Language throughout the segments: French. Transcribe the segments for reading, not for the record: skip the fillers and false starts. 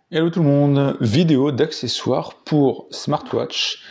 Hello tout le monde, vidéo d'accessoires pour smartwatch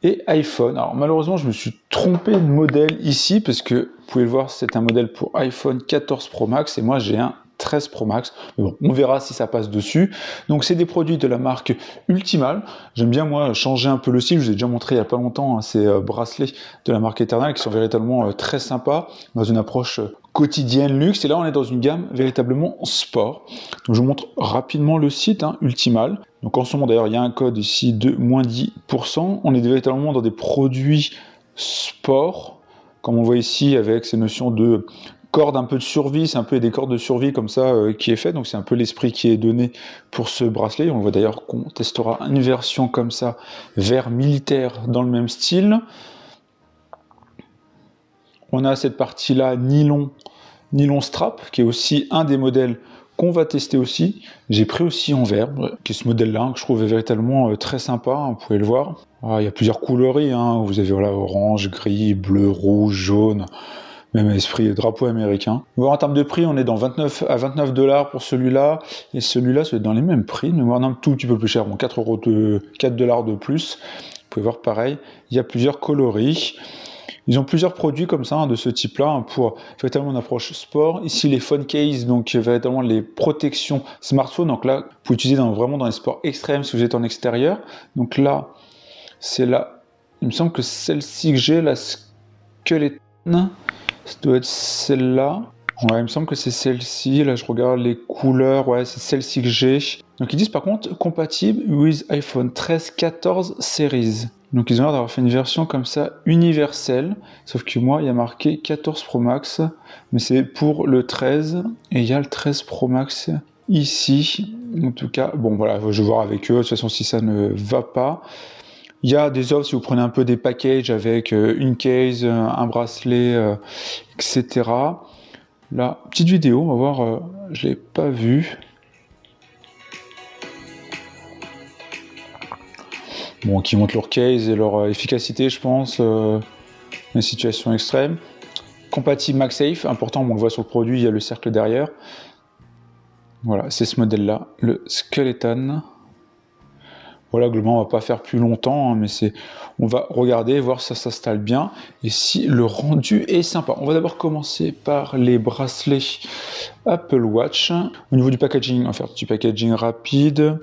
et iPhone. Alors malheureusement je me suis trompé de modèle ici parce que vous pouvez le voir, c'est un modèle pour iPhone 14 Pro Max et moi j'ai un 13 Pro Max. Mais bon, on verra si ça passe dessus. Donc c'est des produits de la marque Ultimal. J'aime bien moi changer un peu le style. Je vous ai déjà montré il n'y a pas longtemps hein, ces bracelets de la marque Eternal qui sont véritablement très sympas dans une approche quotidienne luxe. Et là on est dans une gamme véritablement sport. Donc je vous montre rapidement le site hein, Ultimal. Donc en ce moment d'ailleurs il y a un code ici de moins 10%. On est véritablement dans des produits sport, comme on voit ici avec ces notions de corde un peu de survie, c'est un peu des cordes de survie comme ça qui est fait, donc c'est un peu l'esprit qui est donné pour ce bracelet. On voit d'ailleurs qu'on testera une version comme ça, vert militaire dans le même style. On a cette partie là nylon strap, qui est aussi un des modèles qu'on va tester aussi. J'ai pris aussi en vert, qui est ce modèle-là, que je trouve véritablement très sympa, hein, vous pouvez le voir. Ah, il y a plusieurs coloris, hein. Vous avez voilà, orange, gris, bleu, rouge, jaune, même esprit drapeau américain. Voir en termes de prix, on est dans 29 à 29 $, pour celui-là, et celui-là, c'est dans les mêmes prix, mais voir un tout petit peu plus cher, bon, 4 $ de plus. Vous pouvez voir pareil, il y a plusieurs coloris. Ils ont plusieurs produits comme ça, hein, de ce type-là, hein, pour véritablement une approche sport. Ici, les phone case, donc véritablement les protections smartphone. Donc là, vous pouvez utiliser vraiment dans les sports extrêmes si vous êtes en extérieur. Donc là, c'est là. Il me semble que celle-ci que j'ai, la Skeleton, ça doit être celle-là. Ouais, il me semble que c'est celle-ci. Là, je regarde les couleurs. Ouais, c'est celle-ci que j'ai. Donc, ils disent par contre compatible with iPhone 13, 14 series. Donc, ils ont l'air d'avoir fait une version comme ça universelle. Sauf que moi, il y a marqué 14 Pro Max. Mais c'est pour le 13. Et il y a le 13 Pro Max ici. En tout cas, bon, voilà, je vais voir avec eux. De toute façon, si ça ne va pas. Il y a des offres si vous prenez un peu des packages avec une case, un bracelet, etc. La petite vidéo, on va voir, je l'ai pas vue. Bon, qui montrent leur case et leur efficacité, je pense, dans les situations extrêmes. Compatible MagSafe, important, on le voit sur le produit, il y a le cercle derrière. Voilà, c'est ce modèle-là, le Skeleton. Voilà, globalement, on va pas faire plus longtemps, hein, mais on va regarder, voir si ça s'installe bien et si le rendu est sympa. On va d'abord commencer par les bracelets Apple Watch. Au niveau du packaging, on va faire un petit packaging rapide.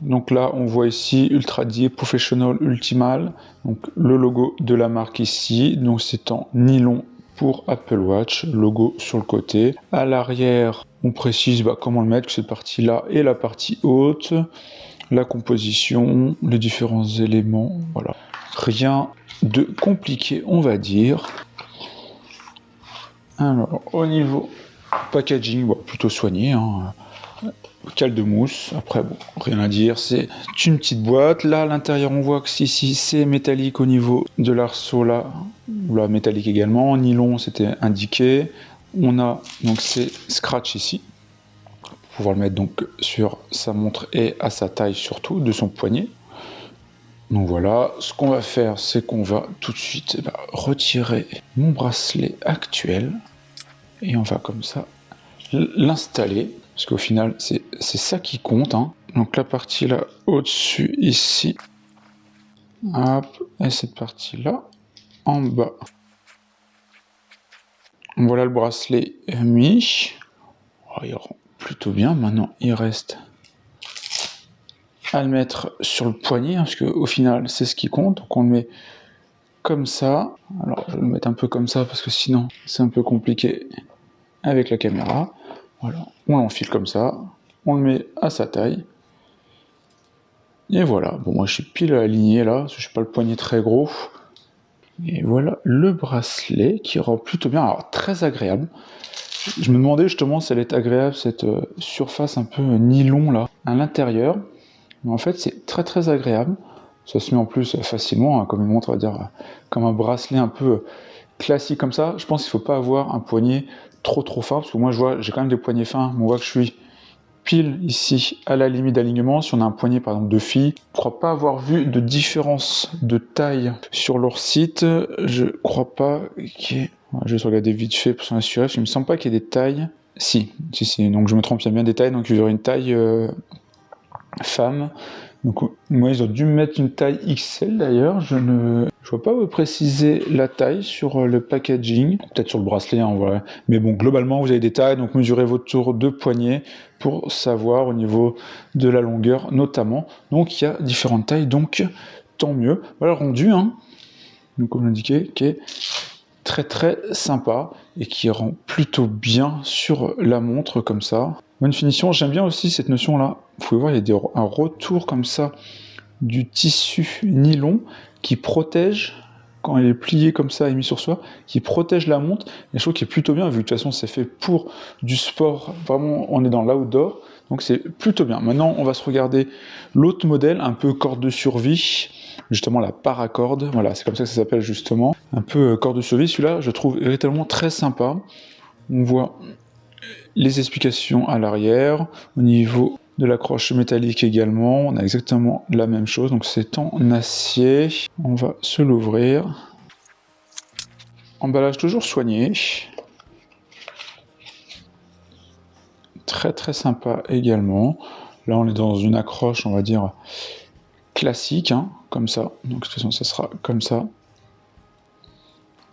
Donc là, on voit ici Ultra D Professional Ultimal, donc le logo de la marque ici. Donc c'est en nylon pour Apple Watch, logo sur le côté. À l'arrière, on précise comment le mettre, que cette partie-là est la partie haute. La composition, les différents éléments, voilà. Rien de compliqué, on va dire. Alors, au niveau packaging, plutôt soigné, hein. Cale de mousse, après, bon, rien à dire, c'est une petite boîte. Là, à l'intérieur, on voit que ici, c'est métallique au niveau de l'arceau, là, métallique également. En nylon, c'était indiqué. On a donc ces scratchs ici. Pouvoir le mettre donc sur sa montre et à sa taille surtout de son poignet. Donc voilà, ce qu'on va faire, c'est qu'on va tout de suite retirer mon bracelet actuel et on va comme ça l'installer, parce qu'au final c'est ça qui compte, hein. Donc la partie là au-dessus ici, hop, et cette partie là en bas. Voilà le bracelet mis. Oh, il rend plutôt bien. Maintenant il reste à le mettre sur le poignet, hein, parce qu'au final c'est ce qui compte. Donc on le met comme ça. Alors je vais le mettre un peu comme ça parce que sinon c'est un peu compliqué avec la caméra. Voilà, on l'enfile comme ça, on le met à sa taille. Et voilà, bon moi je suis pile aligné là, parce que je suis pas le poignet très gros. Et voilà le bracelet qui rend plutôt bien, alors très agréable. Je me demandais justement si elle est agréable cette surface un peu nylon là à l'intérieur. Mais en fait c'est très très agréable. Ça se met en plus facilement, hein, comme une montre, on va dire, comme un bracelet un peu classique comme ça. Je pense qu'il ne faut pas avoir un poignet trop fin, parce que moi j'ai quand même des poignets fins, mais on voit que je suis pile ici à la limite d'alignement. Si on a un poignet par exemple de fille, je ne crois pas avoir vu de différence de taille sur leur site. Je crois pas qu'il y ait... Je vais regarder vite fait pour s'en assurer, parce qu'il me semble pas qu'il y ait des tailles. Si, donc je me trompe, il y a bien des tailles, donc il y aurait une taille femme. Donc moi ils ont dû me mettre une taille XL d'ailleurs, je vois pas préciser la taille sur le packaging, peut-être sur le bracelet, hein, voilà. Mais bon, globalement vous avez des tailles, donc mesurez votre tour de poignet pour savoir au niveau de la longueur notamment. Donc il y a différentes tailles, donc tant mieux. Voilà le rendu, hein. Donc comme l'indiqué, qui est très très sympa et qui rend plutôt bien sur la montre comme ça. Bonne finition, j'aime bien aussi cette notion là, vous pouvez voir il y a un retour comme ça du tissu nylon qui protège, quand il est plié comme ça et mis sur soi, qui protège la montre, et je trouve qu'il est plutôt bien, vu que de toute façon c'est fait pour du sport, vraiment on est dans l'outdoor, donc c'est plutôt bien. Maintenant on va se regarder l'autre modèle, un peu corde de survie, justement la paracorde, voilà c'est comme ça que ça s'appelle justement, un peu corde de survie, celui-là je trouve véritablement très sympa. On voit les explications à l'arrière, au niveau de l'accroche métallique également, on a exactement la même chose, donc c'est en acier, on va se l'ouvrir. Emballage toujours soigné, très très sympa également. Là on est dans une accroche on va dire classique, hein, comme ça, donc de toute façon ça sera comme ça.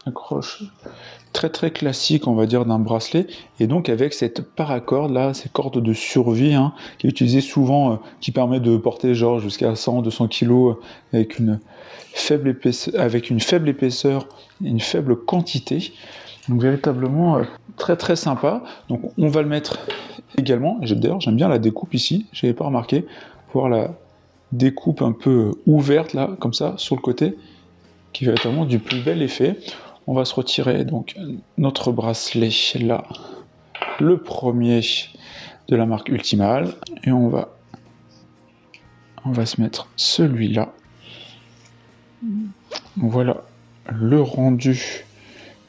Accroche très très classique on va dire d'un bracelet, et donc avec cette paracorde là, ces cordes de survie, hein, qui est utilisée souvent, qui permet de porter genre jusqu'à 100-200 kg avec une faible épaisseur et une faible quantité, donc véritablement très très sympa. Donc on va le mettre également, d'ailleurs j'aime bien la découpe ici, j'avais pas remarqué, voir la découpe un peu ouverte là comme ça sur le côté, qui est véritablement du plus bel effet. On va se retirer donc notre bracelet là, le premier de la marque Ultimal, et on va se mettre celui-là. Voilà le rendu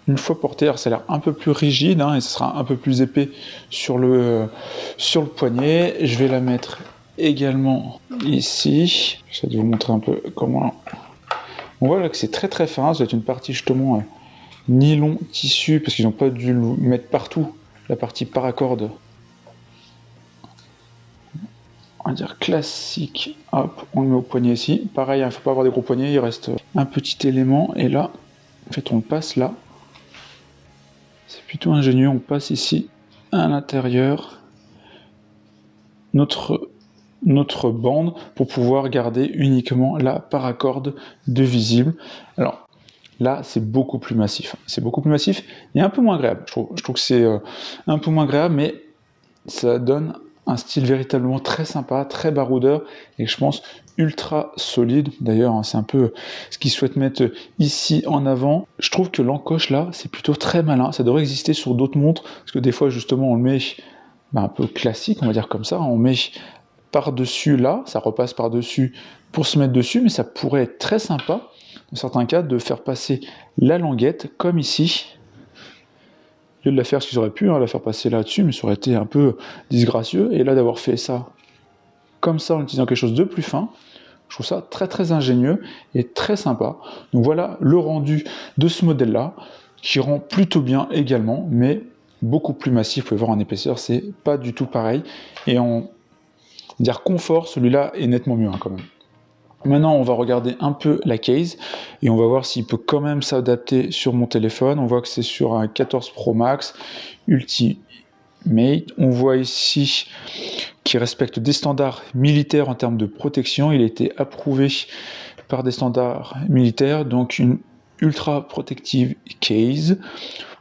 une fois porté. Alors ça a l'air un peu plus rigide, hein, et ça sera un peu plus épais sur le poignet. Je vais la mettre également ici. Je vais vous montrer un peu comment. On voit là que c'est très très fin, ça va être une partie justement nylon tissu, parce qu'ils n'ont pas dû le mettre partout, la partie paracorde, on va dire classique. Hop, on le met au poignet ici, pareil, il ne faut pas avoir des gros poignets, il reste un petit élément, et là en fait on le passe là, c'est plutôt ingénieux, on passe ici à l'intérieur notre bande pour pouvoir garder uniquement la paracorde de visible. Alors là, c'est beaucoup plus massif. C'est beaucoup plus massif et un peu moins agréable. Je trouve que c'est un peu moins agréable, mais ça donne un style véritablement très sympa, très baroudeur, et je pense ultra solide. D'ailleurs, hein, c'est un peu ce qu'ils souhaitent mettre ici en avant. Je trouve que l'encoche là, c'est plutôt très malin. Ça devrait exister sur d'autres montres, parce que des fois, justement, on le met un peu classique, on va dire comme ça. On met par-dessus là, ça repasse par-dessus pour se mettre dessus, mais ça pourrait être très sympa dans certains cas de faire passer la languette comme ici, au lieu de la faire ce qu'ils auraient pu, hein, la faire passer là-dessus, mais ça aurait été un peu disgracieux, et là d'avoir fait ça comme ça en utilisant quelque chose de plus fin, je trouve ça très très ingénieux et très sympa. Donc voilà le rendu de ce modèle là, qui rend plutôt bien également, mais beaucoup plus massif. Vous pouvez voir en épaisseur, c'est pas du tout pareil, et en dire confort, celui-là est nettement mieux, hein, quand même. Maintenant, on va regarder un peu la case et on va voir s'il peut quand même s'adapter sur mon téléphone. On voit que c'est sur un 14 Pro Max Ultimate. On voit ici qu'il respecte des standards militaires en termes de protection. Il a été approuvé par des standards militaires, donc une ultra protective case.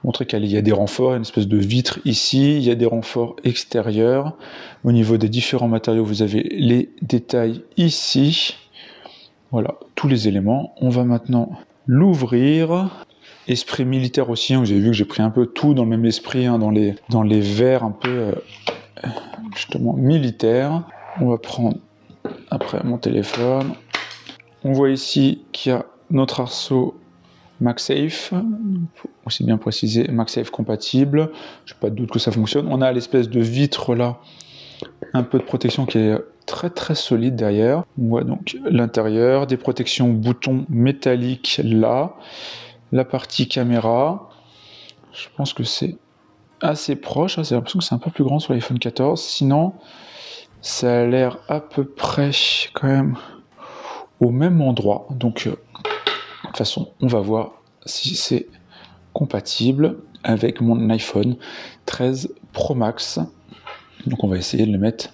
Montrer qu'il y a des renforts, une espèce de vitre ici, il y a des renforts extérieurs. Au niveau des différents matériaux, vous avez les détails ici. Voilà, tous les éléments. On va maintenant l'ouvrir. Esprit militaire aussi, hein, vous avez vu que j'ai pris un peu tout dans le même esprit, hein, dans les verres un peu justement militaires. On va prendre après mon téléphone. On voit ici qu'il y a notre arceau MagSafe, aussi bien précisé, MagSafe compatible. Je n'ai pas de doute que ça fonctionne. On a l'espèce de vitre là, un peu de protection qui est très très solide derrière. On voit donc l'intérieur, des protections boutons métalliques là, la partie caméra. Je pense que c'est assez proche, hein. J'ai l'impression que c'est un peu plus grand sur l'iPhone 14, sinon ça a l'air à peu près quand même au même endroit. Donc de toute façon, on va voir si c'est compatible avec mon iPhone 13 Pro Max. Donc on va essayer de le mettre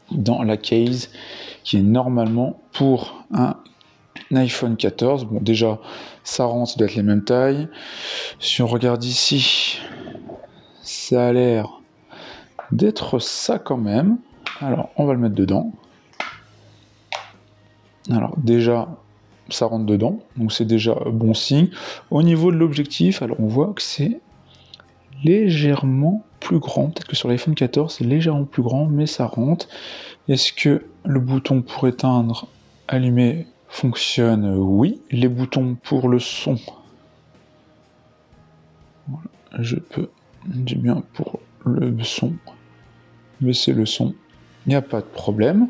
dans la case qui est normalement pour un iPhone 14. Bon, déjà, ça rentre, ça doit être les mêmes tailles. Si on regarde ici, ça a l'air d'être ça quand même. Alors, on va le mettre dedans. Alors, déjà, ça rentre dedans, donc c'est déjà bon signe. Au niveau de l'objectif, alors on voit que c'est légèrement plus grand. Peut-être que sur l'iPhone 14, c'est légèrement plus grand, mais ça rentre. Est-ce que le bouton pour éteindre, allumer fonctionne? Oui. Les boutons pour le son, voilà, je peux, j'ai bien pour le son, baisser le son, il n'y a pas de problème.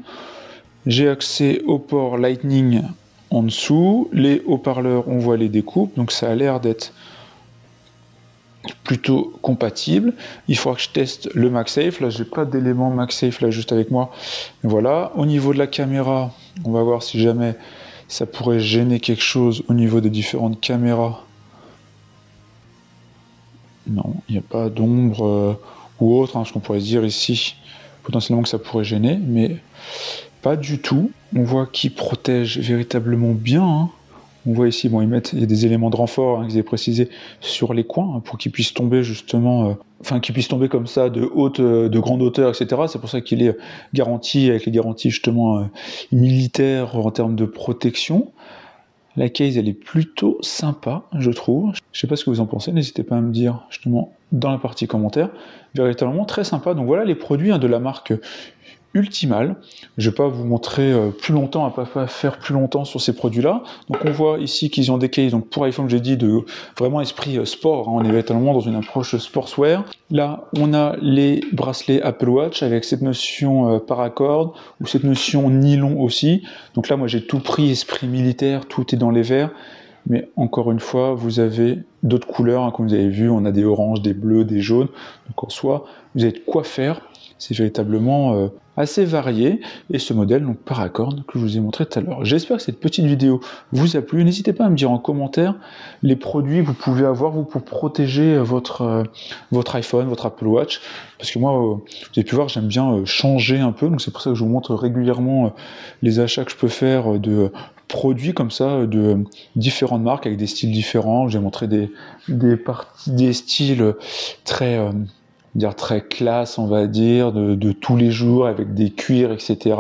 J'ai accès au port Lightning en dessous. Les haut-parleurs, on voit les découpes, donc ça a l'air d'être plutôt compatible. Il faudra que je teste le MagSafe. Là, j'ai pas d'élément MagSafe là juste avec moi. Voilà. Au niveau de la caméra, on va voir si jamais ça pourrait gêner quelque chose au niveau des différentes caméras. Non, il n'y a pas d'ombre ou autre, hein, ce qu'on pourrait se dire ici, potentiellement que ça pourrait gêner, mais pas du tout. On voit qu'ils protègent véritablement bien, hein. On voit ici, bon, il y a des éléments de renfort, hein, qu'ils aient précisé sur les coins, hein, pour qu'ils puissent tomber justement, qu'ils puissent tomber comme ça de grande hauteur, etc. C'est pour ça qu'il est garanti, avec les garanties justement militaires en termes de protection. La case, elle est plutôt sympa, je trouve. Je sais pas ce que vous en pensez, n'hésitez pas à me dire justement dans la partie commentaires. Véritablement très sympa. Donc voilà les produits, hein, de la marque Ultimal. Je vais pas vous montrer plus longtemps, à pas faire plus longtemps sur ces produits-là. Donc on voit ici qu'ils ont des cases, donc pour iPhone, j'ai dit, de vraiment esprit sport, hein, on est véritablement dans une approche sportswear. Là, on a les bracelets Apple Watch avec cette notion paracord ou cette notion nylon aussi. Donc là, moi, j'ai tout pris esprit militaire, tout est dans les verts. Mais encore une fois, vous avez d'autres couleurs, hein, comme vous avez vu, on a des oranges, des bleus, des jaunes. Donc en soi, vous avez de quoi faire. C'est véritablement assez varié, et ce modèle, donc Paracord, que je vous ai montré tout à l'heure. J'espère que cette petite vidéo vous a plu. N'hésitez pas à me dire en commentaire les produits que vous pouvez avoir vous pour protéger votre iPhone, votre Apple Watch, parce que moi, vous avez pu voir, j'aime bien changer un peu, donc c'est pour ça que je vous montre régulièrement les achats que je peux faire de produits comme ça, de différentes marques, avec des styles différents. J'ai montré des styles très très classe, on va dire, de tous les jours, avec des cuirs, etc.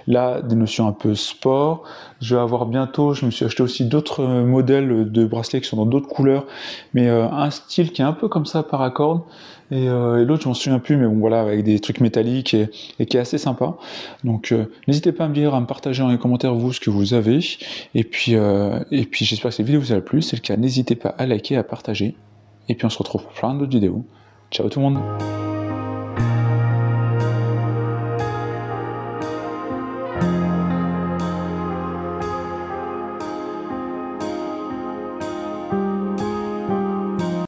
Là, des notions un peu sport. Je vais avoir bientôt, je me suis acheté aussi d'autres modèles de bracelets qui sont dans d'autres couleurs, mais un style qui est un peu comme ça, Paracord, et l'autre, je m'en souviens plus, mais bon, voilà, avec des trucs métalliques et qui est assez sympa. Donc, n'hésitez pas à me dire, à me partager dans les commentaires, vous, ce que vous avez, et puis j'espère que cette vidéo vous a plu. Si c'est le cas, n'hésitez pas à liker, à partager, et puis on se retrouve pour plein d'autres vidéos. Ciao tout le monde!